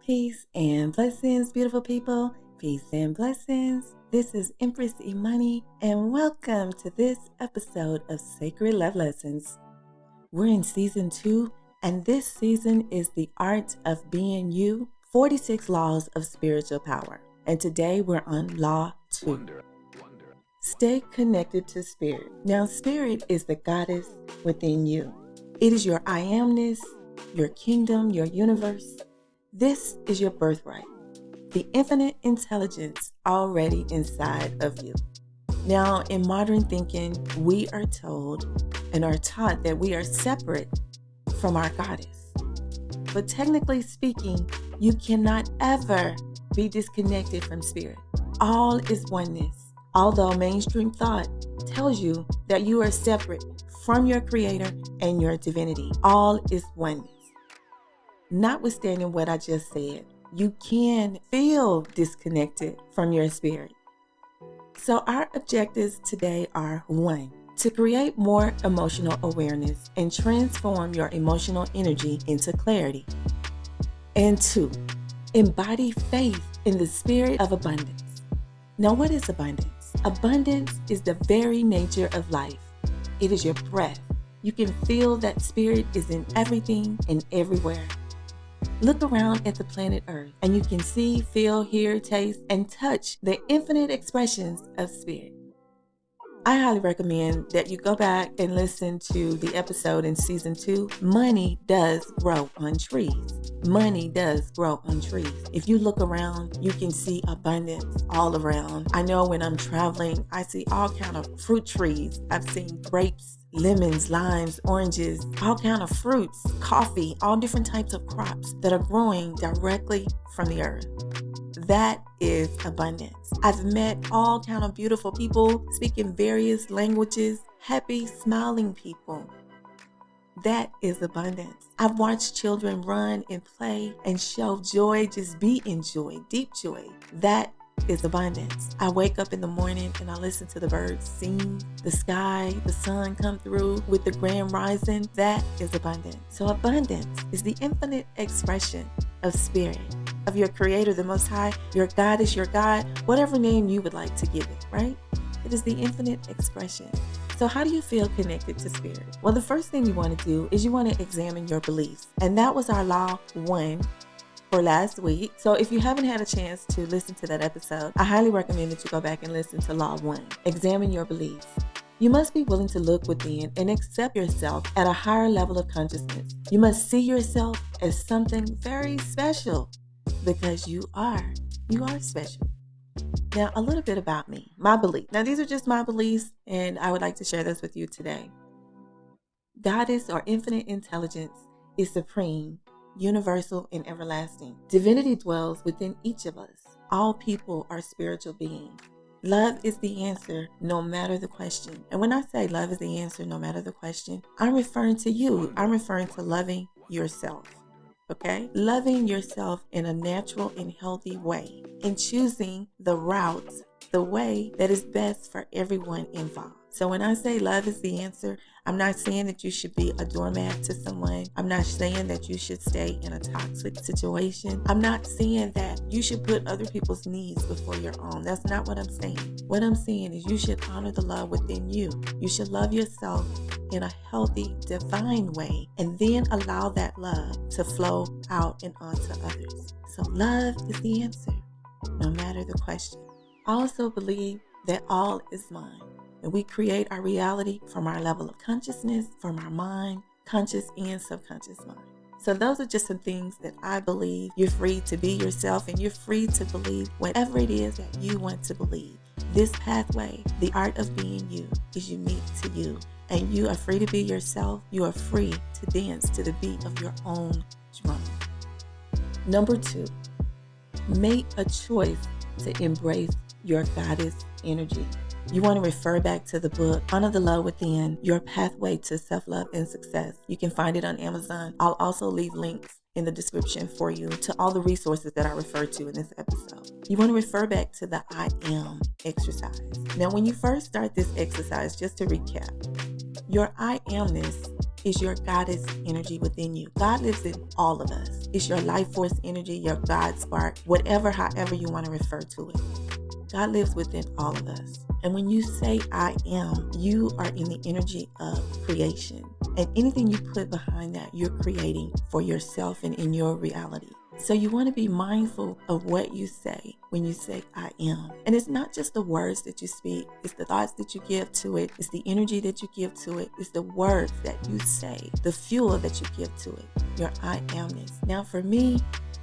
Peace and blessings, beautiful people. Peace and blessings. This is Empress Imani, and welcome to this episode of Sacred Love Lessons. We're in season 2, and this season is The Art of Being You, 46 Laws of Spiritual Power. And today we're on Law 2. Stay connected to Spirit. Now, Spirit is the goddess within you. It is your I amness, your kingdom, your universe. This is your birthright, the infinite intelligence already inside of you. Now, in modern thinking, we are told and are taught that we are separate from our goddess. But technically speaking, you cannot ever be disconnected from Spirit. All is oneness. Although mainstream thought tells you that you are separate from your Creator and your divinity, all is oneness. Notwithstanding what I just said, you can feel disconnected from your spirit. So our objectives today are 1, to create more emotional awareness and transform your emotional energy into clarity. And 2, embody faith in the spirit of abundance. Now, what is abundance? Abundance is the very nature of life. It is your breath. You can feel that Spirit is in everything and everywhere. Look around at the planet Earth and you can see, feel, hear, taste, and touch the infinite expressions of Spirit. I highly recommend that you go back and listen to the episode in season 2, Money Does Grow on Trees. Money does grow on trees. If you look around, you can see abundance all around. I know when I'm traveling, I see all kind of fruit trees. I've seen grapes, lemons, limes, oranges, all kind of fruits, coffee, all different types of crops that are growing directly from the earth. That is abundance. I've met all kind of beautiful people speaking various languages, happy, smiling people. That is abundance. I've watched children run and play and show joy, just be in joy, deep joy. That is abundance. I wake up in the morning and I listen to the birds sing, the sky, the sun come through with the grand rising. That is abundance. So abundance is the infinite expression of Spirit, of your Creator, the Most High, your Goddess, your God, whatever name you would like to give it, right? It is the infinite expression. So how do you feel connected to Spirit? Well, the first thing you want to do is you want to examine your beliefs. And that was our Law 1 for last week. So if you haven't had a chance to listen to that episode, I highly recommend that you go back and listen to Law 1. Examine your beliefs. You must be willing to look within and accept yourself at a higher level of consciousness. You must see yourself as something very special because you are special. Now, a little bit about me, my belief. Now, these are just my beliefs, and I would like to share this with you today. Goddess or infinite intelligence is supreme, universal, and everlasting. Divinity dwells within each of us. All people are spiritual beings. Love is the answer, no matter the question. And when I say love is the answer, no matter the question, I'm referring to you. I'm referring to loving yourself. Okay? Loving yourself in a natural and healthy way and choosing the route, the way that is best for everyone involved. So when I say love is the answer, I'm not saying that you should be a doormat to someone. I'm not saying that you should stay in a toxic situation. I'm not saying that you should put other people's needs before your own. That's not what I'm saying. What I'm saying is you should honor the love within you. You should love yourself in a healthy, divine way, and then allow that love to flow out and onto others. So love is the answer, no matter the question. I also believe that all is mind. And we create our reality from our level of consciousness, from our mind, conscious and subconscious mind. So those are just some things that I believe. You're free to be yourself and you're free to believe whatever it is that you want to believe. This pathway, the art of being you, is unique to you. And you are free to be yourself. You are free to dance to the beat of your own drum. Number 2, make a choice to embrace your goddess energy. You want to refer back to the book, Honor the Love Within, Your Pathway to Self-Love and Success. You can find it on Amazon. I'll also leave links in the description for you to all the resources that I referred to in this episode. You want to refer back to the I am exercise. Now, when you first start this exercise, just to recap, your I amness is your goddess energy within you. God lives in all of us. It's your life force energy, your God spark, however you want to refer to it. God lives within all of us. And when you say I am, you are in the energy of creation. And anything you put behind that, you're creating for yourself and in your reality. So you want to be mindful of what you say when you say I am. And it's not just the words that you speak, it's the thoughts that you give to it, it's the energy that you give to it, it's the words that you say, the fuel that you give to it, your I amness. Now for me,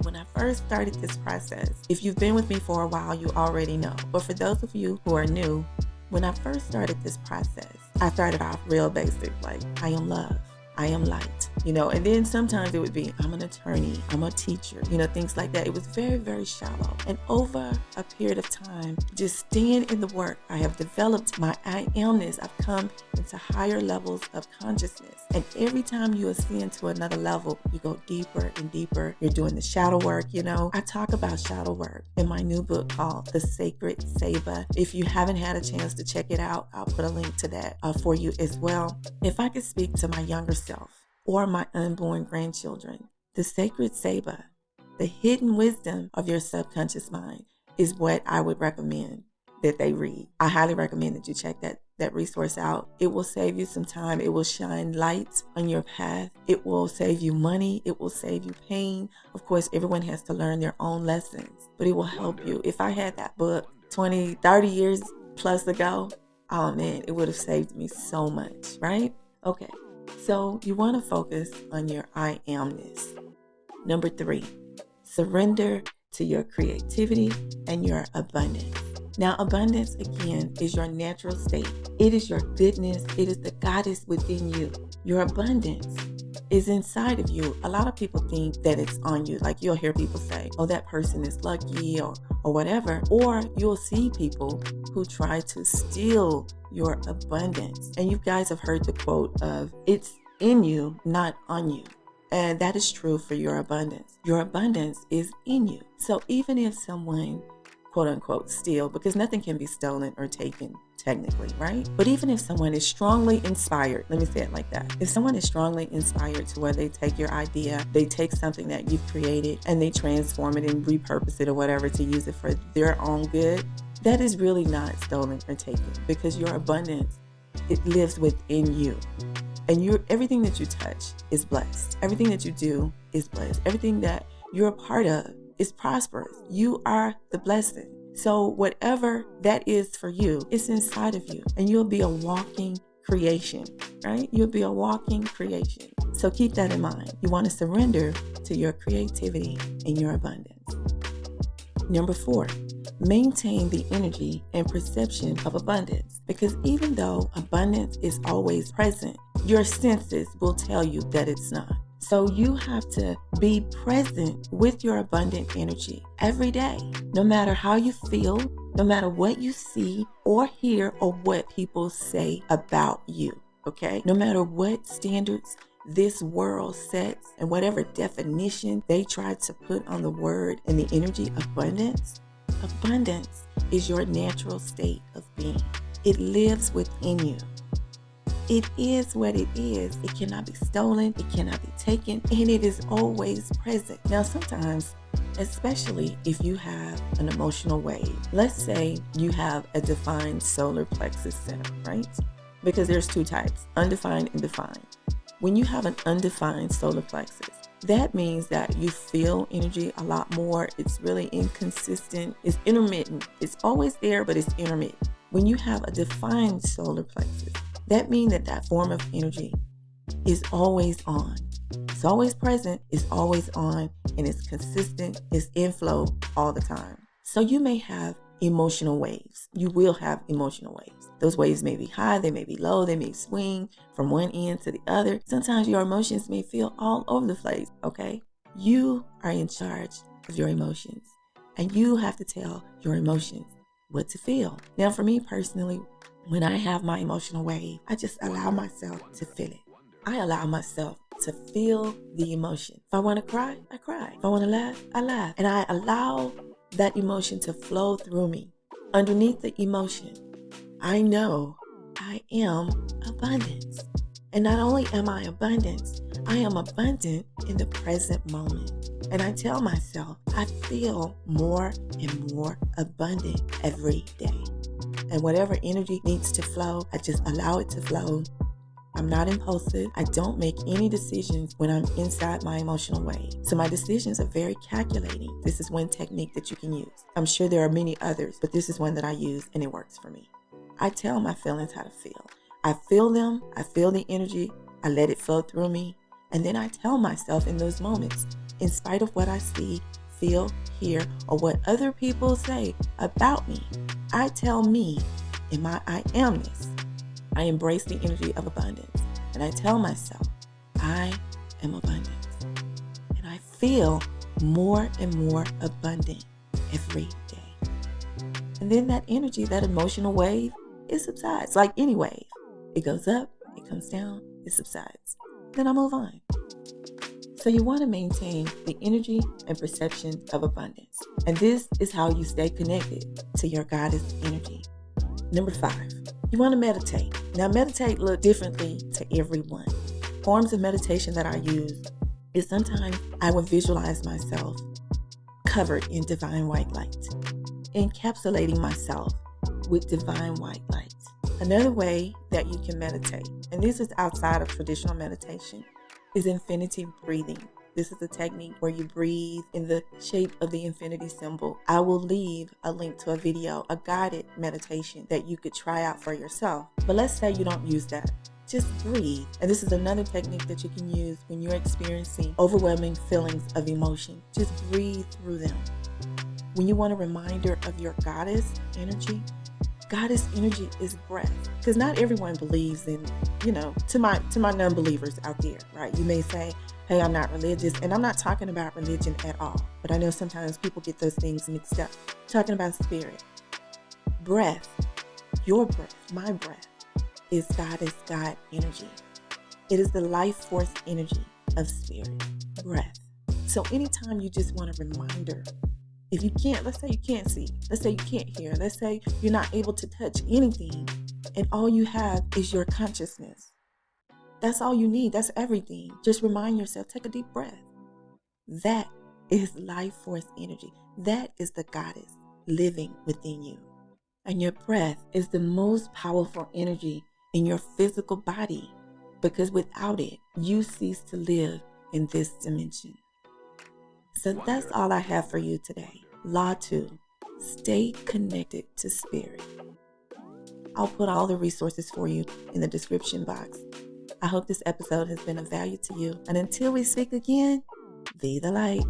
when I first started this process, if you've been with me for a while, you already know. But for those of you who are new, when I first started this process, I started off real basic, like I am love, I am light, and then sometimes it would be, I'm an attorney, I'm a teacher, things like that. It was very, very shallow. And over a period of time, just staying in the work, I have developed my I amness. I've come into higher levels of consciousness. And every time you ascend to another level, you go deeper and deeper. You're doing the shadow work, I talk about shadow work in my new book called The Sacred Saber. If you haven't had a chance to check it out, I'll put a link to that for you as well. If I could speak to my younger self or my unborn grandchildren, the sacred saber, the hidden wisdom of your subconscious mind is what I would recommend that they read. I highly recommend that you check that resource out. It will save you some time. It will shine light on your path. It will save you money. It will save you pain. Of course, everyone has to learn their own lessons, but it will help you. If I had that book 20, 30 years plus ago, oh man, it would have saved me so much, right? Okay. So you want to focus on your I amness. Number 3, surrender to your creativity and your abundance. Now, abundance, again, is your natural state. It is your goodness. It is the goddess within you. Your abundance is inside of you. A lot of people think that it's on you. Like you'll hear people say, oh, that person is lucky or whatever. Or you'll see people who try to steal your abundance. And you guys have heard the quote of, it's in you, not on you. And that is true for your abundance. Your abundance is in you. So even if someone, quote unquote, steal, because nothing can be stolen or taken technically, right? But even if someone is strongly inspired, let me say it like that. If someone is strongly inspired to where they take your idea, they take something that you've created and they transform it and repurpose it or whatever to use it for their own good, that is really not stolen or taken, because your abundance, it lives within you. And everything that you touch is blessed. Everything that you do is blessed. Everything that you're a part of is prosperous. You are the blessing. So whatever that is for you, it's inside of you. And you'll be a walking creation, right? You'll be a walking creation. So keep that in mind. You want to surrender to your creativity and your abundance. Number 4, maintain the energy and perception of abundance. Because even though abundance is always present, your senses will tell you that it's not. So you have to be present with your abundant energy every day, no matter how you feel, no matter what you see or hear or what people say about you, okay? No matter what standards this world sets and whatever definition they try to put on the word and the energy abundance, abundance is your natural state of being. It lives within you. It is what it is. It cannot be stolen. It cannot be taken. And it is always present. Now, sometimes, especially if you have an emotional wave, let's say you have a defined solar plexus center, right? Because there's 2 types, undefined and defined. When you have an undefined solar plexus, that means that you feel energy a lot more. It's really inconsistent. It's intermittent. It's always there, but it's intermittent. When you have a defined solar plexus, that means that form of energy is always on. It's always present, it's always on, and it's consistent, it's in flow all the time. So you may have emotional waves. You will have emotional waves. Those waves may be high, they may be low, they may swing from one end to the other. Sometimes your emotions may feel all over the place, okay? You are in charge of your emotions, and you have to tell your emotions what to feel. Now, for me personally, when I have my emotional wave, I just allow myself to feel it. I allow myself to feel the emotion. If I want to cry, I cry. If I want to laugh, I laugh. And I allow that emotion to flow through me. Underneath the emotion, I know I am abundance. And not only am I abundance, I am abundant in the present moment. And I tell myself, I feel more and more abundant every day. And whatever energy needs to flow, I just allow it to flow. I'm not impulsive. I don't make any decisions when I'm inside my emotional wave. So my decisions are very calculating. This is one technique that you can use. I'm sure there are many others, but this is one that I use and it works for me. I tell my feelings how to feel. I feel them. I feel the energy. I let it flow through me. And then I tell myself in those moments, in spite of what I see, feel, hear, or what other people say about me, I tell me in my I amness, I embrace the energy of abundance. And I tell myself, I am abundant. And I feel more and more abundant every day. And then that energy, that emotional wave, it subsides like any wave. It goes up, it comes down, it subsides. Then I move on. So you want to maintain the energy and perception of abundance. And this is how you stay connected to your goddess energy. Number 5, you want to meditate. Now, meditate look differently to everyone. Forms of meditation that I use is sometimes I would visualize myself covered in divine white light, encapsulating myself with divine white light. Another way that you can meditate, and this is outside of traditional meditation, is infinity breathing. This is a technique where you breathe in the shape of the infinity symbol. I will leave a link to a video, a guided meditation that you could try out for yourself. But let's say you don't use that. Just breathe. And this is another technique that you can use when you're experiencing overwhelming feelings of emotion. Just breathe through them. When you want a reminder of your goddess energy is breath. Because not everyone believes in, to my non-believers out there, right? You may say, hey, I'm not religious, and I'm not talking about religion at all. But I know sometimes people get those things mixed up. I'm talking about spirit. Breath, your breath, my breath, is goddess God energy. It is the life force energy of spirit, breath. So anytime you just want a reminder, if you can't, let's say you can't see, let's say you can't hear, let's say you're not able to touch anything, and all you have is your consciousness. That's all you need. That's everything. Just remind yourself, take a deep breath. That is life force energy. That is the goddess living within you. And your breath is the most powerful energy in your physical body, because without it, you cease to live in this dimension. So that's all I have for you today. Law 2, stay connected to spirit. I'll put all the resources for you in the description box. I hope this episode has been of value to you. And until we speak again, be the light.